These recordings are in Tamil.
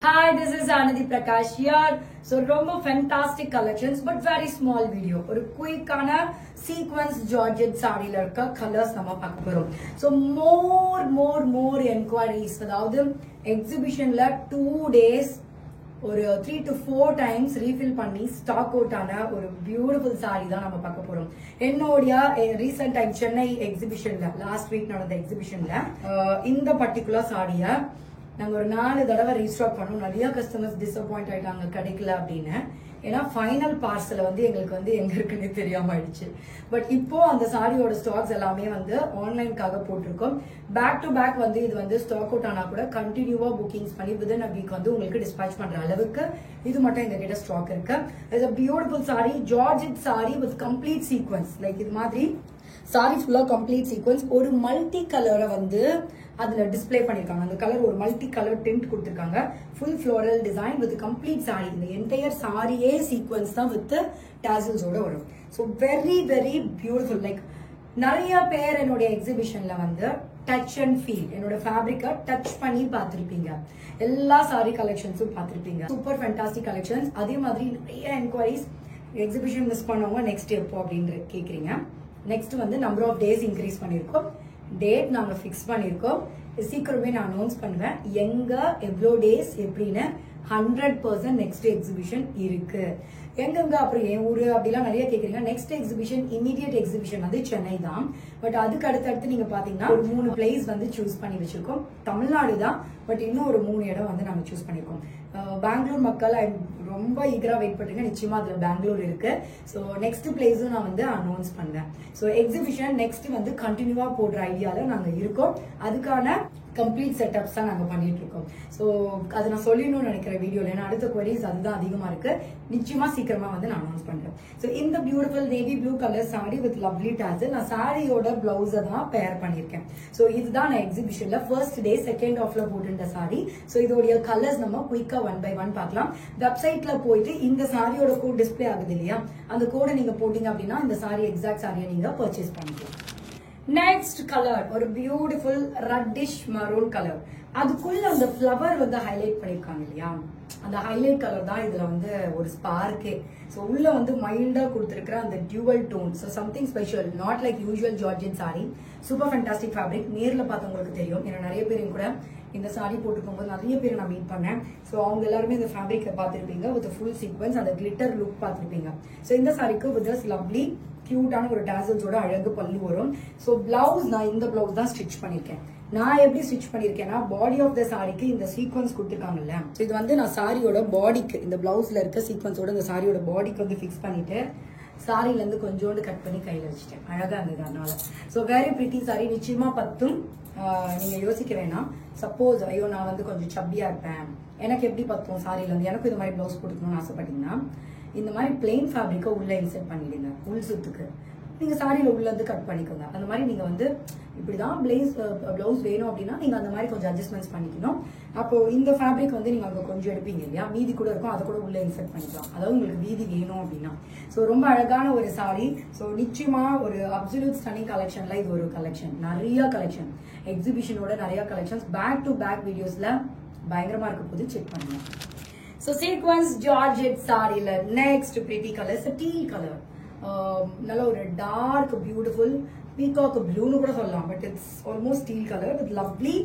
Hi, this is Anadi Prakash here. So, ரொம்ப fantastic collections, but very small video. ஒரு quick-ஆன sequence Georgette saree-ல இருக்க colors நம்ம பார்க்க போறோம். So, more enquiries. அதாவது exhibition-ல 2 days ஒரு 3 to 4 times refill பண்ணி stock out ஆன ஒரு beautiful saree தான் நம்ம பார்க்க போறோம். என்னோட recent time Chennai exhibition-ல last week நடந்த exhibition-ல இந்த particular saree-ய நாங்க ஒரு 4 தடவை ரீஸ்டாக் பண்ணோம். நிறைய கஸ்டமர்ஸ் டிசப்பாயிண்ட் ஆயிட்டாங்க கிடைக்கல அப்படின்னு. ஏன்னா ஃபைனல் பார்சல் எங்களுக்கு எங்க இருக்குன்னு தெரியாம ஆயிடுச்சு. பட் இப்போ அந்த சாரியோட ஸ்டாக்ஸ் எல்லாமே ஆன்லைனுக்காக போட்டிருக்கோம். பேக் டு பேக் இது ஸ்டாக் அவுட் ஆனா கூட கண்டினியூவா புக்கிங்ஸ் பண்ணி வித்தின் அ வீக் உங்களுக்கு டிஸ்பேச் பண்ற அளவுக்கு இது மட்டும் எங்க கிட்ட ஸ்டாக் இருக்கு. It's a beautiful saree, Georgette saree with complete sequence. Like இது மாதிரி சாரி ஃபுல்லா கம்ப்ளீட் சீக்வன்ஸ் ஒரு மல்டி கலரை அதுல டிஸ்பிளே பண்ணிருக்காங்க. அந்த கலர் ஒரு மல்டி கலர் டிண்ட் கொடுத்திருக்காங்க. Full floral design with complete sorry. இந்த என்டையர் சாரியே சீக்வன்ஸ் தான் வித் டாசல்ஸோட வரும். So very very beautiful. Like நிறைய பேர் என்னுடைய எக்ஸிபிஷன்ல டச் அண்ட் ஃபீல் என்னோட ஃபேப்ரிக்கை டச் பண்ணி பார்த்திருப்பீங்க. எல்லா சாரி கலெக்ஷன்ஸும் பார்த்திருப்பீங்க. Super fantastic collections. அதே மாதிரி நிறைய என்கொயரிஸ் எக்ஸிபிஷன் மிஸ் பண்ணவங்க நெக்ஸ்ட் எப்போ அப்படின்னு கேக்குறீங்க. Next number of days increase பண்ணிருக்கோம். டேட் நாங்க ஃபிக்ஸ் பண்ணிருக்கோம். சீக்கிரமே நான் அனௌன்ஸ் பண்ணுவேன் எங்க எவ்வளோ டேஸ் எப்படின்னு. 100% நெக்ஸ்ட் எக்ஸிபிஷன் இருக்கு. எங்கெங்க அப்புறம் என் ஊரு அப்படிலாம் நிறைய கேக்குறீங்க. Next exhibition immediate exhibition Chennai தான். பட் அதுக்கு அடுத்தடுத்து நீங்க பாத்தீங்கன்னா ஒரு 3 பிளேஸ் சூஸ் பண்ணி வச்சிருக்கோம். தமிழ்நாடு தான், பட் இன்னும் ஒரு 3 இடம் நாங்க சூஸ் பண்ணிருக்கோம். பெங்களூர் மக்கள் ரொம்ப ஈகரா வெயிட் பண்றீங்க. நிச்சயமா அதுல பெங்களூர் இருக்கு. ஸோ நெக்ஸ்ட் பிளேஸும் நான் அனௌன்ஸ் பண்ணுவேன். ஸோ எக்ஸிபிஷன் நெக்ஸ்ட் கண்டினியூவா போடுற ஐடியால நாங்க இருக்கோம். அதுக்கான கம்ப்ளீட் செட்டப்ஸ் தான் நாங்க பண்ணிட்டு இருக்கோம். ஸோ அதை நான் சொல்லணும்னு நினைக்கிற வீடியோல. ஏன்னா அடுத்த குவரிஸ் அதுதான் அதிகமா இருக்கு. நிச்சயமா சீக்கிரமா நான் அனௌன்ஸ் பண்றேன். ஸோ இந்த beautiful navy blue colour sorry with lovely dazzle. நான் சாரியோட பிளவுஸை தான் பேர் பண்ணிருக்கேன். ஸோ இதுதான் நான் எக்ஸிபிஷன்ல ஃபர்ஸ்ட் டே செகண்ட் ஆஃப்ல போட்டுட்ட சாரி. ஸோ இதோடைய கலர்ஸ் நம்ம குயிக்கா 1 by 1 பார்க்கலாம். வெப்சைட்ல போயிட்டு இந்த சாரியோட கோட் டிஸ்பிளே ஆகுது இல்லையா, அந்த கோடை நீங்க போட்டீங்க அப்படின்னா இந்த சாரி எக்ஸாக்ட் சாரியை நீங்க பர்ச்சேஸ் பண்ணிக்கலாம். நெக்ஸ்ட் கலர் ஒரு பியூட்டிஃபுல் ரெட்டிஷ் மரூன் கலர். அதுக்குள்ள அந்த ஃப்ளவர் ஹைலைட் பண்ணிருக்காங்க இல்லையா, அந்த ஹைலைட் கலர் தான் இதுல ஒரு ஸ்பார்க்கே. ஸோ உள்ள மைல்டா கொடுத்துருக்கிற அந்த dual tone. So something special, not like usual georgette sari. Super fantastic fabric. நேர்ல பார்த்தவங்களுக்கு தெரியும். ஏன்னா நிறைய பேரும் கூட இந்த சாரி போட்டுக்கும் போது நிறைய பேர் நான் மீட் பண்ணேன். ஸோ அவங்க எல்லாருமே இந்த ஃபேப்ரிக்கை பார்த்துருப்பீங்க. வித் ஃபுல் சீக்வன்ஸ் அந்த கிளிட்டர் லுக் பார்த்துருப்பீங்க. ஸோ இந்த சாரிக்கு வித் திஸ் லவ்லி கியூட்டான ஒரு டாசல்ஸோட அழகு பல்லு வரும். ஸோ பிளவுஸ் நான் இந்த பிளவுஸ் தான் ஸ்டிச் பண்ணிருக்கேன். நான் எப்படி ஸ்டிச் பண்ணிருக்கேன்னா, பாடி ஆஃப் த சாரிக்கு இந்த சீக்வன்ஸ் கொடுத்துருக்காங்கல்ல, இது நான் சாரியோட பாடிக்கு இந்த பிளவுஸ்ல இருக்க சீக்வன்ஸோட இந்த சாரியோட பாடிக்கு ஃபிக்ஸ் பண்ணிட்டு சாரில இருந்து கொஞ்சோண்டு கட் பண்ணி கையில வச்சுட்டேன். அழகா இருந்தது அதனால. So very pretty sorry. நிச்சயமா பத்தும். நீங்க யோசிக்க வேணாம். சப்போஸ் ஐயோ நான் கொஞ்சம் சப்பியா இருப்பேன், எனக்கு எப்படி பத்தும் சாரில எனக்கு இது மாதிரி பிளவுஸ் கொடுக்கணும்னு ஆசைப்பட்டீங்கன்னா இந்த மாதிரி பிளெயின் ஃபேப்ரிக்கை உள்ள இன்செர்ட் பண்ணிடுங்க. உள் சுத்துக்கு நீங்க சாரியில உள்ள கட் பண்ணிக்கோங்க. அந்த மாதிரி நீங்க இப்படிதான் பிளவுஸ் வேணும் அப்படின்னா நீங்க அந்த மாதிரி கொஞ்சம் அட்ஜஸ்ட்மெண்ட்ஸ் பண்ணிக்கணும். அப்போ இந்த ஃபேப்ரிக் நீங்க அங்க கொஞ்சம் எடுப்பீங்க இல்லையா, மீதி கூட இருக்கும், அதை கூட உள்ள இன்செர்ட் பண்ணிக்கலாம். அதாவது உங்களுக்கு வீதி வேணும் அப்படின்னா. ஸோ ரொம்ப அழகான ஒரு சாரி. ஸோ நிச்சயமா ஒரு அப்சல்யூட் ஸ்டன்னிங் கலெக்ஷன்ல இது ஒரு கலெக்ஷன். நிறைய கலெக்ஷன் எக்ஸிபிஷனோட நிறைய கலெக்ஷன்ஸ் பேக் டு பேக் வீடியோஸ்ல பயங்கரமா இருக்க போது செக் பண்ணுங்க. So sequence Georgette saree la next pretty color is a teal color. நல்ல ஒரு டார்க் பியூட்டிஃபுல் பீகாக் ப்ளூன்னு கூட சொல்லலாம். But it's almost deal colour with lovely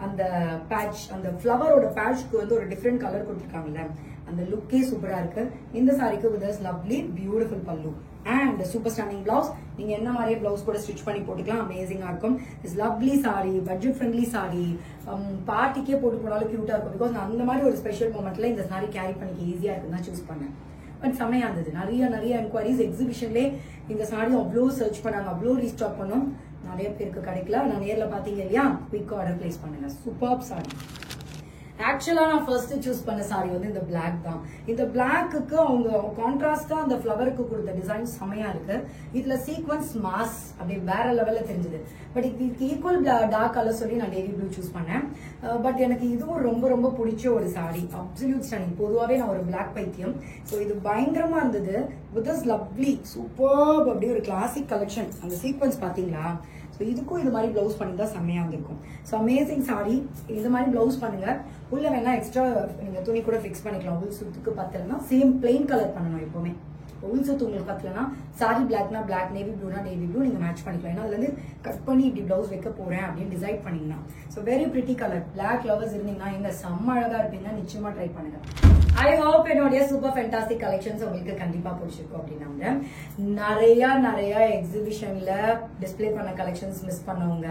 அந்த பேட்ச், அந்த ஃப்ளவரோட பேட்ச்க்கு ஒரு டிஃப்ரெண்ட் கலர் கொடுத்துருக்காங்கல்ல, அந்த லுக்கே சூப்பரா இருக்கு. இந்த சாரிக்கு வித் லவ்லி பியூட்டிஃபுல் பல்லு அண்ட் சூப்பர் ஸ்டாண்டிங் பிளவுஸ். நீங்க என்ன மாதிரியே பிளவுஸ் கூட ஸ்டிச் பண்ணி போட்டுக்கலாம். அமேசிங்கா இருக்கும். It's lovely sari, budget friendly sari. பார்ட்டிக்கே போட்டு போனாலும் கியூட்டா இருக்கும். பிகாஸ் நான் அந்த மாதிரி ஒரு ஸ்பெஷல் மூமெண்ட்ல இந்த சாரி கேரி பண்ணிக்க ஈஸியா இருக்குன்னு தான் சூஸ் பண்ணேன். பட் செம்மையா இருந்தது. நிறைய என்கொயரிஸ் எக்ஸிபிஷன்லே இந்த சாரி அவ்வளோ சர்ச் பண்ணாங்க, அவ்வளோ ரீஸ்டாக் பண்ணோம். நிறைய பேருக்கு கிடைக்கல. நான் நேர்ல பாத்தீங்க இல்லையா, குயிக் ஆர்டர் பிளேஸ் பண்ணுங்க. Super sorry. ஆக்சுவலா நான் ஃபர்ஸ்ட் சூஸ் பண்ண சாரி இந்த பிளாக் தான். இந்த பிளாக்கு அவங்க கான்ட்ராஸ்டா அந்த ஃபிளவருக்கு கொடுத்த டிசைன் செமையா இருக்கு. இதுல சீக்வன்ஸ் மாஸ் அப்படியே வேற லெவல்ல தெரிஞ்சது. பட் இதுக்கு ஈக்குவல் டார்க் கலர் சொல்லி நான் நேவி ப்ளூ சூஸ் பண்ணேன். பட் எனக்கு இதுவும் ரொம்ப பிடிச்ச ஒரு சாரி. Absolute stunning. பொதுவாவே நான் ஒரு பிளாக் பைத்தியம். ஸோ இது பயங்கரமா இருந்தது. வித் திஸ் லவ்லி சூப்பர் அப்படியே ஒரு கிளாசிக் கலெக்ஷன். அந்த சீக்வன்ஸ் பாத்தீங்களா? ஸோ ஸோ இதுக்கும் இது மாதிரி பிளவுஸ் பண்ணி தான் செம்மையா வந்திருக்கும். So amazing sorry. இது மாதிரி பிளவுஸ் பண்ணுங்க. உள்ள வேணா எக்ஸ்ட்ரா நீங்க துணி கூட ஃபிக்ஸ் பண்ணிக்கலாம். உள் சுத்துக்கு பத்தலன்னா சேம் பிளெயின் கலர் பண்ணணும் எப்பவுமே. உள் சுத்து உங்களுக்கு பத்தலன்னா சாரி பிளாக்னா பிளாக், நேவி ப்ளூனா நேவி ப்ளூ நீங்க மேட்ச் பண்ணிக்கலாம். ஏன்னா அதுல இருந்து கட் பண்ணி இப்படி பிளவுஸ் வைக்க போறேன் அப்படின்னு டிசைட் பண்ணீங்கன்னா. So very pretty colour. Black lovers இருந்தீங்கன்னா எங்க செம்ம அழகா இருப்பீங்க. நிச்சயமா ட்ரை பண்ணுங்க. ஐ ஹோப் என்னுடைய சூப்பர் ஃபேண்டாஸ்டிக் கலெக்ஷன்ஸ் உங்களுக்கு கண்டிப்பா பிடிச்சிருக்கும் அப்படின்னு நிறைய எக்ஸிபிஷன்ல டிஸ்பிளே பண்ண கலெக்ஷன்ஸ் மிஸ் பண்ணவங்க,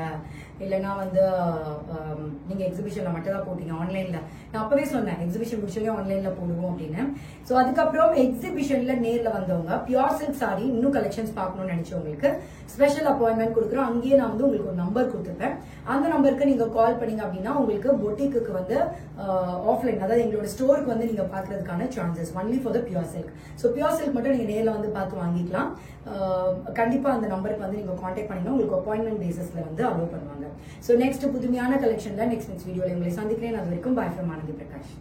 இல்லைன்னா வந்து நீங்க எக்ஸிபிஷன்ல மட்டும் தான் போட்டீங்க ஆன்லைன்ல. நான் அப்பவே சொன்னேன் எக்ஸிபிஷன் முடிச்சோடனே ஆன்லைன்ல போடுவோம் அப்படின்னு. ஸோ அதுக்கப்புறம் எக்ஸிபிஷன்ல நேர்ல வந்தவங்க பியூர் சில்க் சாரி இன்னும் கலெக்ஷன்ஸ் பார்க்கணும்னு நினைச்சவங்களுக்கு ஸ்பெஷல் அப்பாயின்மெண்ட் கொடுக்குறோம். அங்கேயே நான் வந்து உங்களுக்கு ஒரு நம்பர் கொடுத்துருப்பேன். அந்த நம்பருக்கு நீங்க கால் பண்ணீங்க அப்படின்னா உங்களுக்கு பொட்டிக்கு வந்து ஆஃப்லைன், அதாவது எங்களோட ஸ்டோருக்கு வந்து நீங்க பாக்குறதுக்கான chances only for the pure silk. So pure silk மட்டும் நீங்க நேர்ல வந்து பார்த்து வாங்கிக்கலாம். கண்டிப்பா அந்த நம்பருக்கு வந்து நீங்க கான்டாக்ட் பண்ணீங்கன்னா உங்களுக்கு அப்பாயின்மெண்ட் பேசிஸ்ல வந்து அலோவ் பண்ணுவாங்க. ஸோ நெக்ஸ்ட் புதுமையான கலெக்ஷன்ல நெக்ஸ்ட் வீடியோல உங்களை சந்திக்கிறேன். அது வரைக்கும் பை ஃப்ரம் ஆனந்தி பிரகாஷ்.